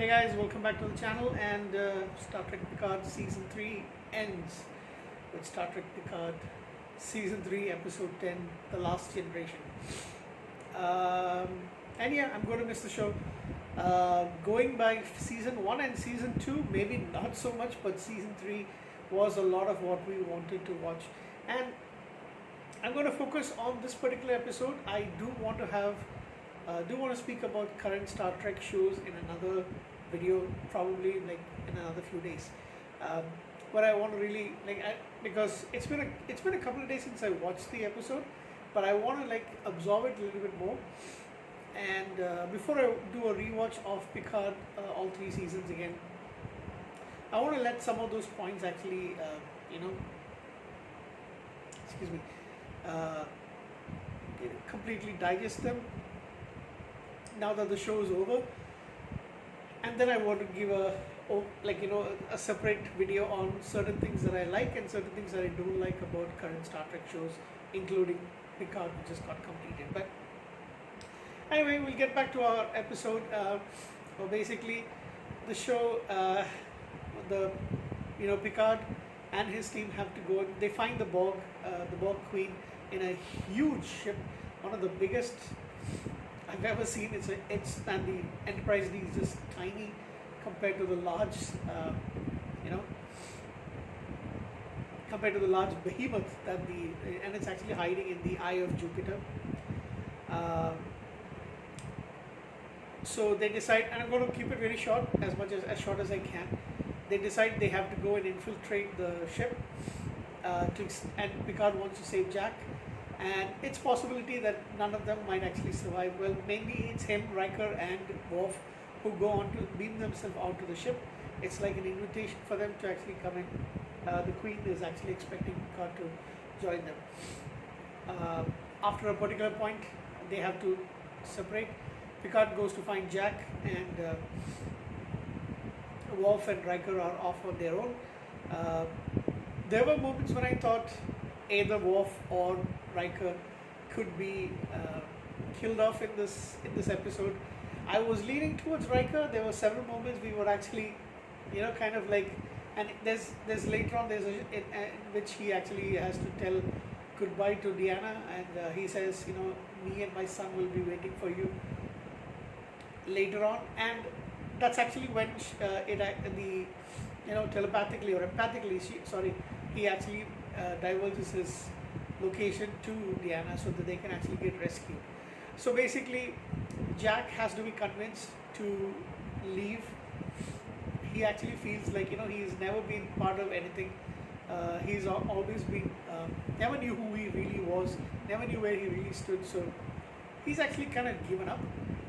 Hey guys, welcome back to the channel. And Star Trek Picard Season 3 ends with Star Trek Picard Season 3 Episode 10, The Last Generation. And yeah, I'm going to miss the show. Going by Season 1 and Season 2, maybe not so much, but Season 3 was a lot of what we wanted to watch. And I'm going to focus on this particular episode. I do want to speak about current Star Trek shows in another video, probably like in another few days. But I want to really because it's been a couple of days since I watched the episode, but I want to absorb it a little bit more. And before I do a rewatch of Picard, all three seasons again, I want to let some of those points actually, completely digest them now that the show is over. And then I want to give a separate video on certain things that I like and certain things that I don't like about current Star Trek shows, including Picard, which just got completed. But anyway, we'll get back to our episode. Basically, the show, Picard and his team have to go. They find the Borg Queen in a huge ship, one of the biggest I've ever seen. And the Enterprise D is just tiny compared to the large, compared to the large behemoth and it's actually hiding in the eye of Jupiter. So they decide, and I'm going to keep it very short, as short as I can. They decide they have to go and infiltrate the ship, and Picard wants to save Jack. And it's possibility that none of them might actually survive. Well, mainly it's him, Riker, and Worf who go on to beam themselves onto the ship. It's like an invitation for them to actually come in. The Queen is actually expecting Picard to join them. After a particular point, they have to separate. Picard goes to find Jack, and Worf and Riker are off on their own. There were moments when I thought either Worf or Riker could be killed off in this episode. I was leaning towards Riker. There were several moments we were actually, and there's later on in which he actually has to tell goodbye to Deanna, and he says, me and my son will be waiting for you later on, and that's actually when telepathically or empathically, he actually divulges his location to Deanna so that they can actually get rescued. So basically, Jack has to be convinced to leave. He actually feels like he's never been part of anything. He's always been never knew who he really was, never knew where he really stood. So he's actually kind of given up,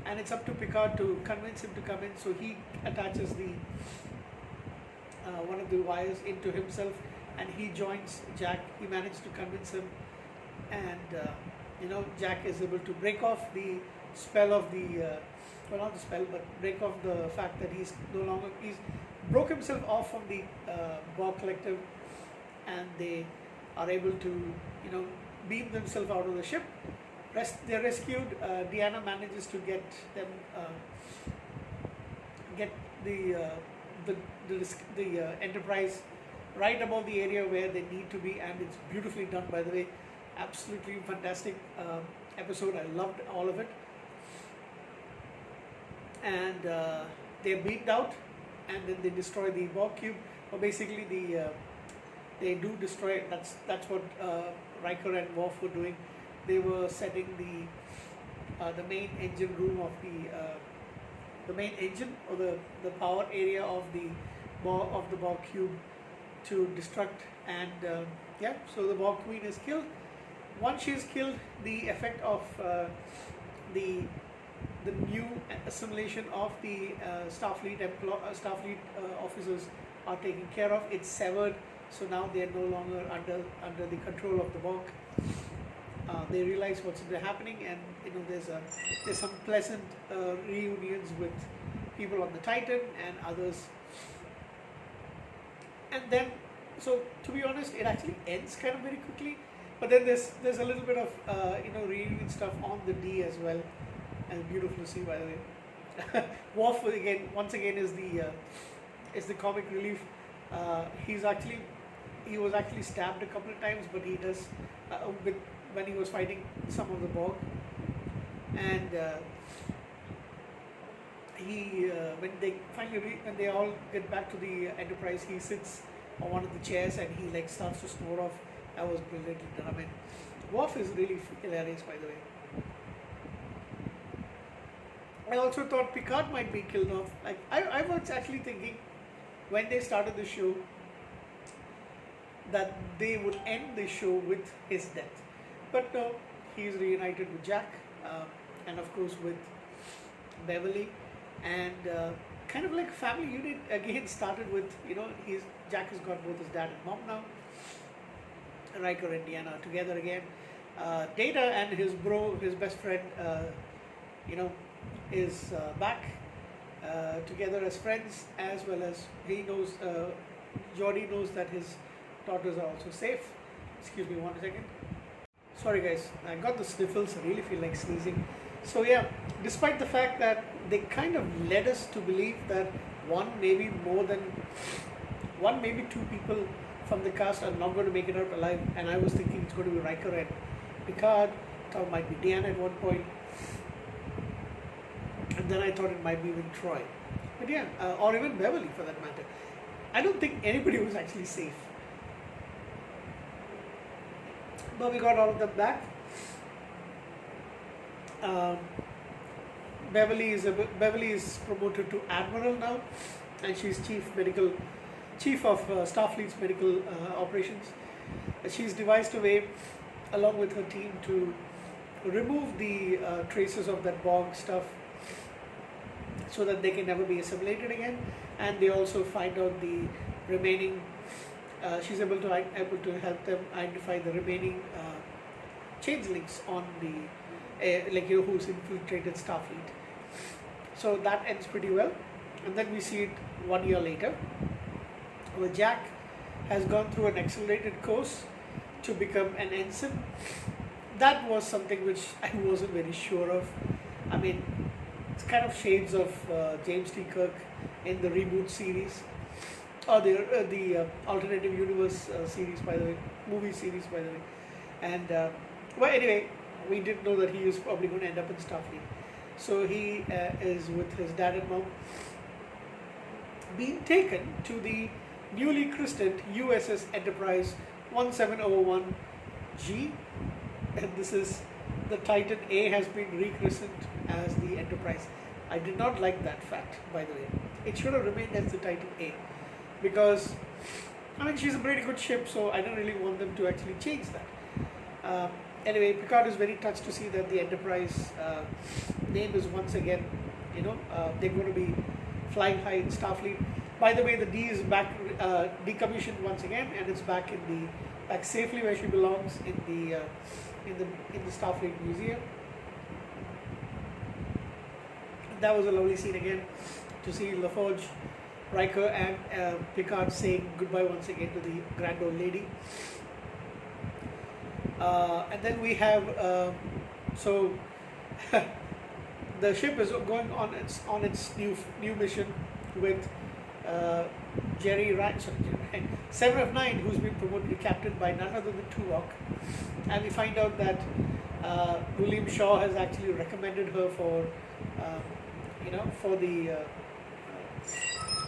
and it's up to Picard to convince him to come in. So he attaches the one of the wires into himself, and he joins Jack. He managed to convince him, and Jack is able to break off the spell of not the spell, but break off the fact that he's broke himself off from the Borg Collective, and they are able to beam themselves out of the ship. They're rescued. Deanna manages to get them get the Enterprise right above the area where they need to be, and it's beautifully done, by the way. Absolutely fantastic episode. I loved all of it. And they're beamed out, and then they destroy the Borg cube. Or basically, they do destroy it. That's what Riker and Worf were doing. They were setting the main engine room of the main engine, or the power area of the Borg cube to destruct. And so the Borg Queen is killed. Once she is killed, the effect of the new assimilation of the Starfleet officers are taken care of. It's severed, so now they are no longer under the control of the Borg. They realize what's happening, and there's some pleasant reunions with people on the Titan and others. And then, so to be honest, it actually ends kind of very quickly. But then there's a little bit of reunion stuff on the D as well, and beautiful to see, by the way. Worf again, once again, is the comic relief. He's actually he was actually stabbed a couple of times, but he does with, when he was fighting some of the Borg, and he when they finally when they all get back to the Enterprise, he sits on one of the chairs and he like starts to snore off. That was brilliantly done. I mean, Worf is really hilarious, by the way. I also thought Picard might be killed off. Like I was actually thinking when they started the show that they would end the show with his death, but no, he's reunited with Jack, and of course with Beverly, and kind of like family unit again started with, you know, Jack has got both his dad and mom now. Riker and Deanna together again. Data and his best friend, you know, is back together as friends, as well as he knows, Geordi knows that his daughters are also safe. Excuse me 1 second. Sorry guys, I got the sniffles. I really feel like sneezing. So yeah, despite the fact that they kind of led us to believe that maybe two people from the cast are not going to make it out alive, and I was thinking it's going to be Riker and Picard. Thought it might be Deanna at one point, and then I thought it might be even Troy, but yeah, or even Beverly for that matter. I don't think anybody was actually safe, but we got all of them back. Beverly is promoted to Admiral now, and she's chief of Starfleet's medical operations. She's devised a way, along with her team, to remove the traces of that Borg stuff, so that they can never be assimilated again. And they also find out the remaining. She's able to help them identify the remaining changelings on the who's infiltrated Starfleet. So that ends pretty well, and then we see it 1 year later, where Jack has gone through an accelerated course to become an ensign. That was something which I wasn't very sure of. I mean, it's kind of shades of James T. Kirk in the reboot series, or the alternative universe series, by the way, movie series, by the way. And well, anyway, we didn't know that he was probably going to end up in Starfleet. So he is with his dad and mom, being taken to the newly christened USS Enterprise 1701G, and this is the Titan A has been rechristened as the Enterprise. I did not like that fact, by the way. It should have remained as the Titan A, because I mean, she's a pretty good ship, so I don't really want them to actually change that. Anyway, Picard is very touched to see that the Enterprise name is once again, you know, they're going to be flying high in Starfleet. By the way, the D is back, decommissioned once again, and it's back safely where she belongs, in the Starfleet Museum. That was a lovely scene again, to see LaForge, Riker, and Picard saying goodbye once again to the grand old lady. And then we have so the ship is going on its new mission with Jerry Ryan, 7 of 9, who's been promoted to captain by none other than Tuvok, and we find out that William Shaw has actually recommended her for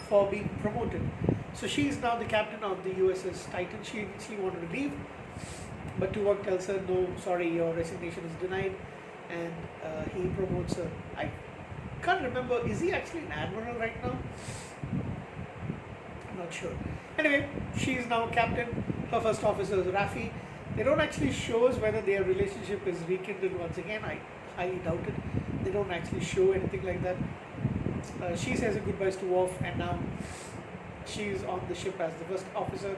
for being promoted. So she is now the captain of the USS Titan. She wanted to leave, but Tuvok tells her, no, sorry, your resignation is denied, and he promotes her. I can't remember, is he actually an admiral right now? I'm not sure. Anyway, she is now captain. Her first officer is Raffi. They don't actually show us whether their relationship is rekindled once again. I highly doubt it. They don't actually show anything like that. She says goodbyes to Worf, and now she's on the ship as the first officer.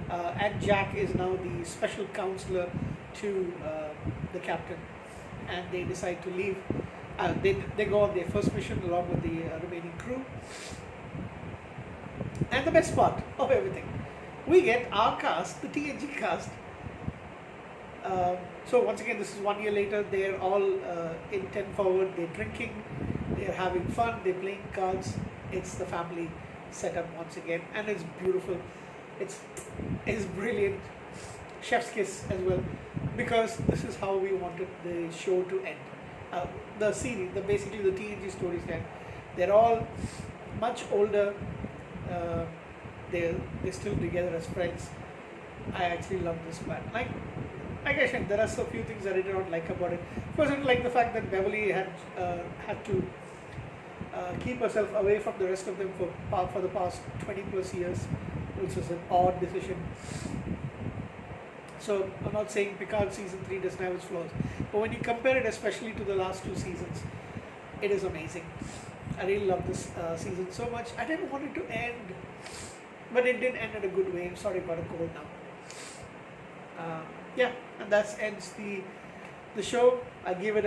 And Jack is now the special counselor to the captain, and they decide to leave. They go on their first mission along with the remaining crew. And the best part of everything, we get our cast, the TNG cast. So once again, this is 1 year later. They're all in 10 forward. They're drinking. They're having fun, they're playing cards. It's the family setup once again, and it's beautiful. It's it's brilliant. Chef's kiss as well, because this is how we wanted the show to end. The series, basically the TNG stories end. They're all much older. Uh, they're still together as friends. I actually love this part. Like I said, there are so few things that I did not like about it. First, I didn't like the fact that Beverly had to keep herself away from the rest of them for the past 20 plus years, which was an odd decision. So I'm not saying Picard season 3 doesn't have its flaws, but when you compare it especially to the last 2 seasons, it is amazing. I really love this season so much. I didn't want it to end, but it did end in a good way. I'm sorry about a cold now. Yeah, and that ends the show. I give it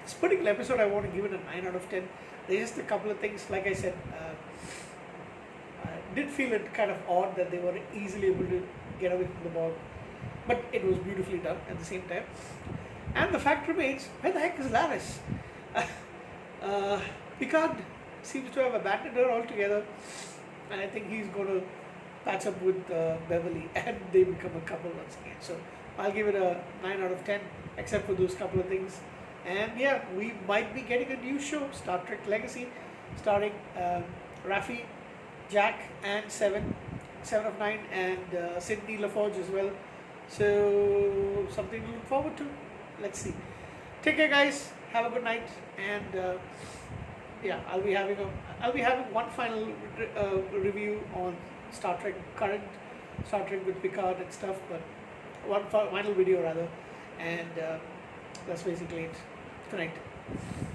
this particular episode, I want to give it a 9 out of 10. There's just a couple of things, like I said, I did feel it kind of odd that they were easily able to get away from the ball, but it was beautifully done at the same time. And the fact remains, where the heck is Laris? Picard seems to have abandoned her altogether, and I think he's going to patch up with Beverly, and they become a couple once again. So I'll give it a 9 out of 10, except for those couple of things. And yeah, we might be getting a new show, Star Trek Legacy, starring Raffi, Jack, and Seven of Nine, and Sydney LaForge as well. So something to look forward to. Let's see. Take care, guys. Have a good night, and yeah, I'll be having one final review on Star Trek, current Star Trek with Picard and stuff, but one final video rather, and that's basically it. Good night.